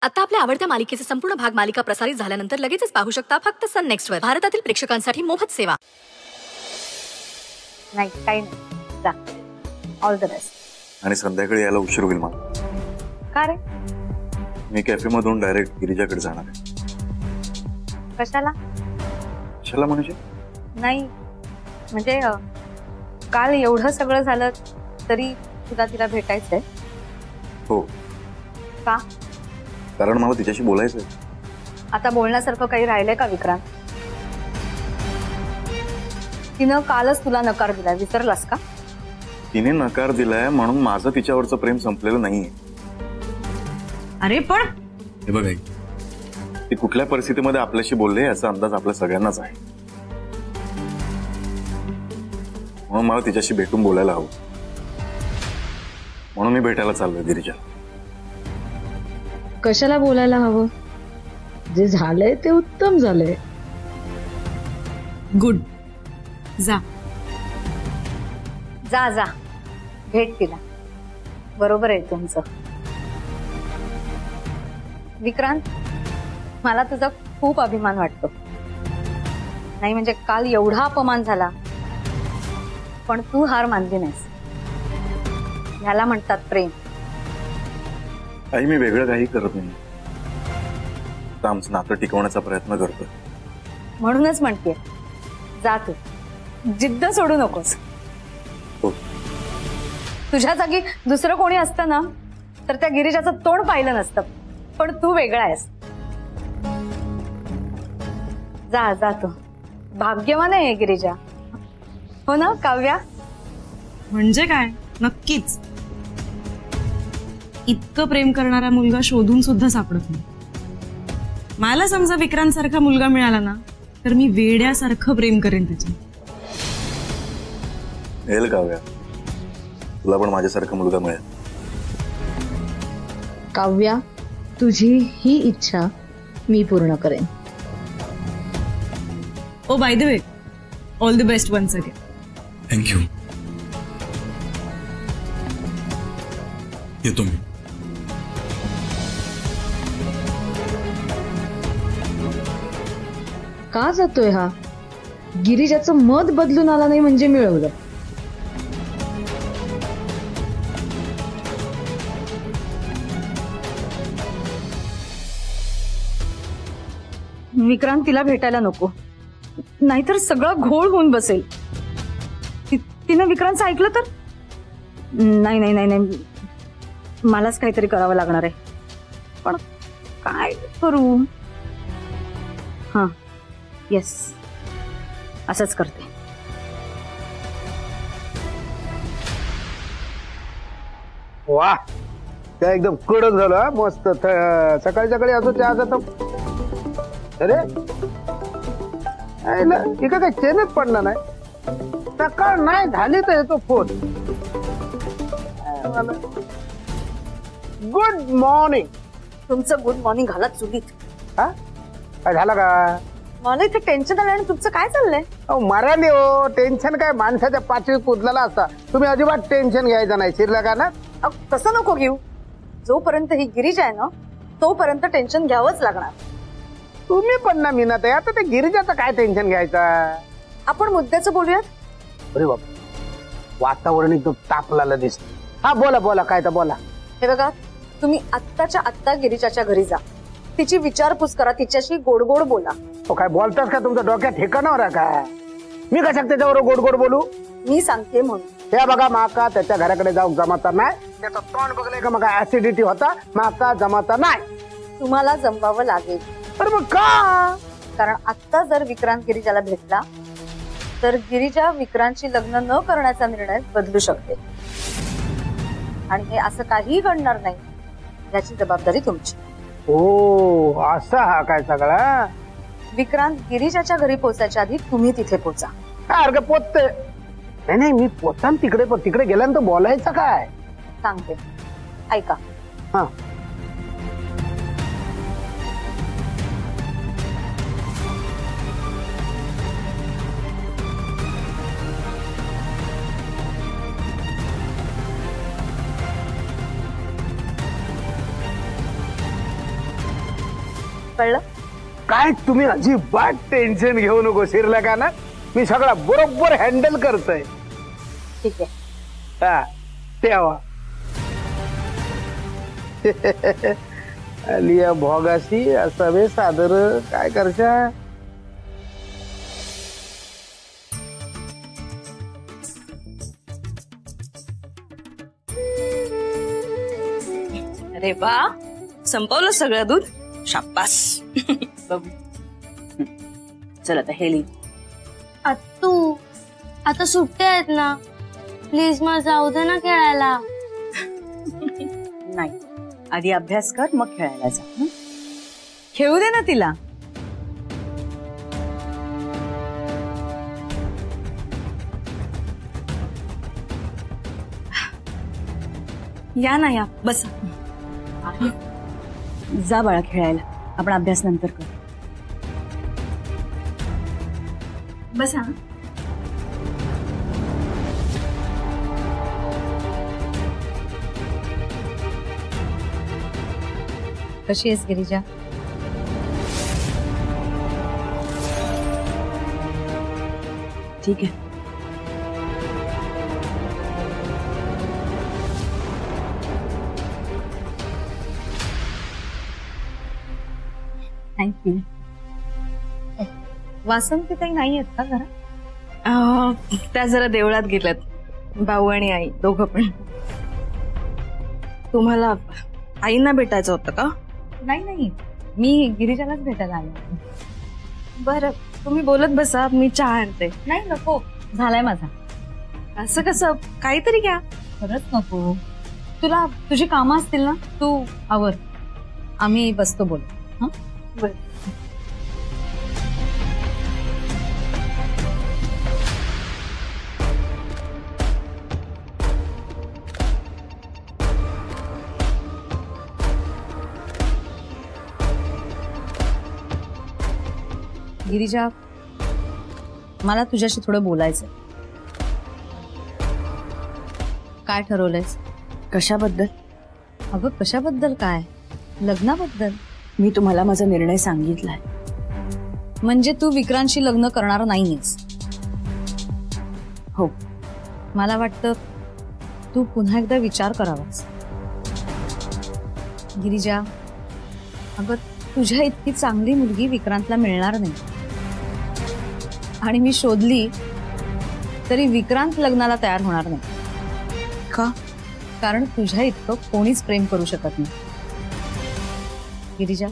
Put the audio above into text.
आता आपल्या आवडत्या मालिकेचे संपूर्ण भाग मालिका प्रसारित झाल्यानंतर लगेचच पाहू शकता फक्त सन नेक्स्ट वर. भारतातील प्रेक्षकांसाठी मोफत सेवा. नाही काही नाही, जा. All the best. आणि संध्याकाळी यायला उशीर होईल मला. का रे? मी कॅफे मधून डायरेक्ट गिरिजाकडे जाणार आहे. कशाला? कशाला म्हणजे? नाही म्हणजे काल एवढं सगळं झालं तरी तुला तिला भेटायचंय? हो. का? कारण मला तिच्याशी बोलायचंय. आता बोलण्यासारखं काही राहिलंय का विक्रांत? तिनं कालच तुला नकार दिलाय, विसरलास का? तिने नकार दिलाय म्हणून माझं तिच्यावरचं प्रेम संपलेलं नाहीये. अरे पण हे बघ, ती कुठल्या परिस्थितीमध्ये आपल्याशी बोलले याचा अंदाज आपल्या सगळ्यांनाच आहे. म्हणून मला तिच्याशी भेटून बोलायला हवं. म्हणून मी भेटायला चाललोय गिरिजा. कशाला बोलायला हवं? जे झालंय ते उत्तम झालंय. गुड. जा जा जा, भेट तिला. बरोबर आहे तुमचं विक्रांत. मला तुझा खूप अभिमान वाटतो. नाही म्हणजे काल एवढा अपमान झाला पण तू हार मानली नाहीस. ह्याला म्हणतात प्रेम. आई, मी वेगळं काही करत नाही. आमचं नातं टिकवण्याचा प्रयत्न करतोय. म्हणूनच म्हणते, जा तू. जिद्द सोडू नकोस. हो. तुझ्या जागी दुसरं कोणी असतं ना तर त्या गिरिजाचं तोंड पाहिलं नसतं. पण तू वेगळा आहेस. जा जा तू. भाग्यवान आहे गिरिजा. हो ना काव्या? म्हणजे काय? नक्कीच. इतकं प्रेम करणारा मुलगा शोधून सुद्धा सापडत नाही. मला समजा विक्रांत सारखा मुलगा मिळाला ना तर मी वेड्यासारखं प्रेम करेन त्याच्या. मिळेल काव्या, तुला पण माझ्यासारखा मुलगा मिळेल. काव्या, तुझी ही इच्छा मी पूर्ण करेन. Oh by the way, all the best once again. Thank you. येतो मी. का जातोय हा? गिरिजाचं मत बदलून आला नाही म्हणजे मिळवलं. विक्रांत तिला भेटायला नको, नाहीतर सगळं घोळ होऊन बसेल. तिनं विक्रांतचं ऐकलं तर? नाही नाही नाही नाही, मलाच काहीतरी करावं लागणार आहे. पण काय करू? हा, येस, असंच करते. वा, त्या एकदम कडक झालं. मस्त. सकाळी सकाळी असं त्या आता. अरे इकडे काही चेनच पडणार नाही. सकाळ नाही झाली तर येतो फोन. Good morning. तुमचं गुड मॉर्निंग घालत चुलीत. हा, काय झालं का? मला इथे टेन्शन आलं. आणि तुमचं काय चाललंय? मराठी हो. टेन्शन काय माणसाच्या पाचवीत पुजलेला असता. तुम्ही अजिबात टेन्शन घ्यायचं नाही. शिरलं का ना? तसं नको घेऊ. जोपर्यंत ही गिरिजा आहे ना तोपर्यंत टेन्शन घ्यावंच लागणार. तुम्ही पण ना मीनात आहे. आता ते गिरिजाचं काय टेन्शन घ्यायचा? आपण मुद्द्याचं बोलूयात. अरे बाप, वातावरण एकदम तापलेलं दिसत. हा बोला बोला, काय तर बोला. हे बघा, तुम्ही आत्ताच्या आत्ता गिरिजाच्या घरी जा. तिची विचारपूस करा, तिच्याशी गोड गोड बोला. तो काय बोलतास का? तुमच्या डोक्यात ठिकाणावर आहे का? मी कशा त्याच्यावर गोड गोड बोलू? मी सांगते म्हणून. हे बघा, माका त्याच्या घराकडे जाऊ जमाता नाही. त्याचं तोंड बघले का मग ऍसिडिटी होता. माका जमाता नाही. तुम्हाला जमवावं लागेल. अरे मग का? कारण आत्ता जर विक्रांत गिरिजाला भेटला तर गिरिजा विक्रांतची लग्न न करण्याचा निर्णय बदलू शकते. आणि हे असं काहीही घडणार नाही याची जबाबदारी तुमची. ओ, असा हा काय सगळा? विक्रांत गिरिजाच्या घरी पोहोचायच्या आधी तुम्ही तिथे पोहोचा. अरे पोचते. नाही नाही, मी पोचतान तिकडे. पण तिकडे गेल्यानंतर बोलायचं काय? सांगते, ऐका. हा. कळलं? काय तुम्ही अजिबात टेन्शन घेऊ नको शिरल्या का ना, मी सगळा बरोबर हँडल करतोय. ठीक आहे. हा तेव्हा आलिया भोगाशी असावे सादर. काय करशा? अरे वा, संपवलं सगळं दूध. शाब्बास. बघू. चल आता हे लिही. आत्तू आता सुट्ट्या आहेत ना, प्लीज मला जाऊ दे ना खेळायला. नाही, आधी अभ्यास कर मग खेळायला जा. हं? खेळू दे ना तिला. या ना या, बस. जा बाळा खेळायला, आपण अभ्यास नंतर कर. बसा. कशी आहेस गिरिजा? ठीक आहे. थँक्यू. वासंती ताई नाही आहेत का घरात? त्या जरा देवळात गेल्यात, भाऊ आणि आई दोघं पण. तुम्हाला आईंना भेटायचं होतं का? नाही नाही, मी गिरिजालाच भेटायला आले. बरं, तुम्ही बोलत बसा, मी चहा आणते. नाही नको, झालाय माझा. असं कसं? काहीतरी घ्या. खरंच नको. तुला तुझी कामं असतील ना, तू आवर, आम्ही बसतो बोल. हं? बरं. गिरिजा, मला तुझ्याशी थोडं बोलायचं. काय ठरवलंयस? कशाबद्दल? अगं कशाबद्दल काय? लग्नाबद्दल. मी तुम्हाला माझा निर्णय सांगितलाय. म्हणजे तू विक्रांतशी लग्न करणार नाहीयेस? हो. मला वाटतं तू पुन्हा एकदा विचार करावास. गिरिजा, अगं तुझ्या इतकी चांगली मुलगी विक्रांतला मिळणार नाही. आणि मी शोधली तरी विक्रांत लग्नाला तयार होणार नाही. का? कारण तुझ्या इतकं कोणीच प्रेम करू शकत नाही. गिरिजा,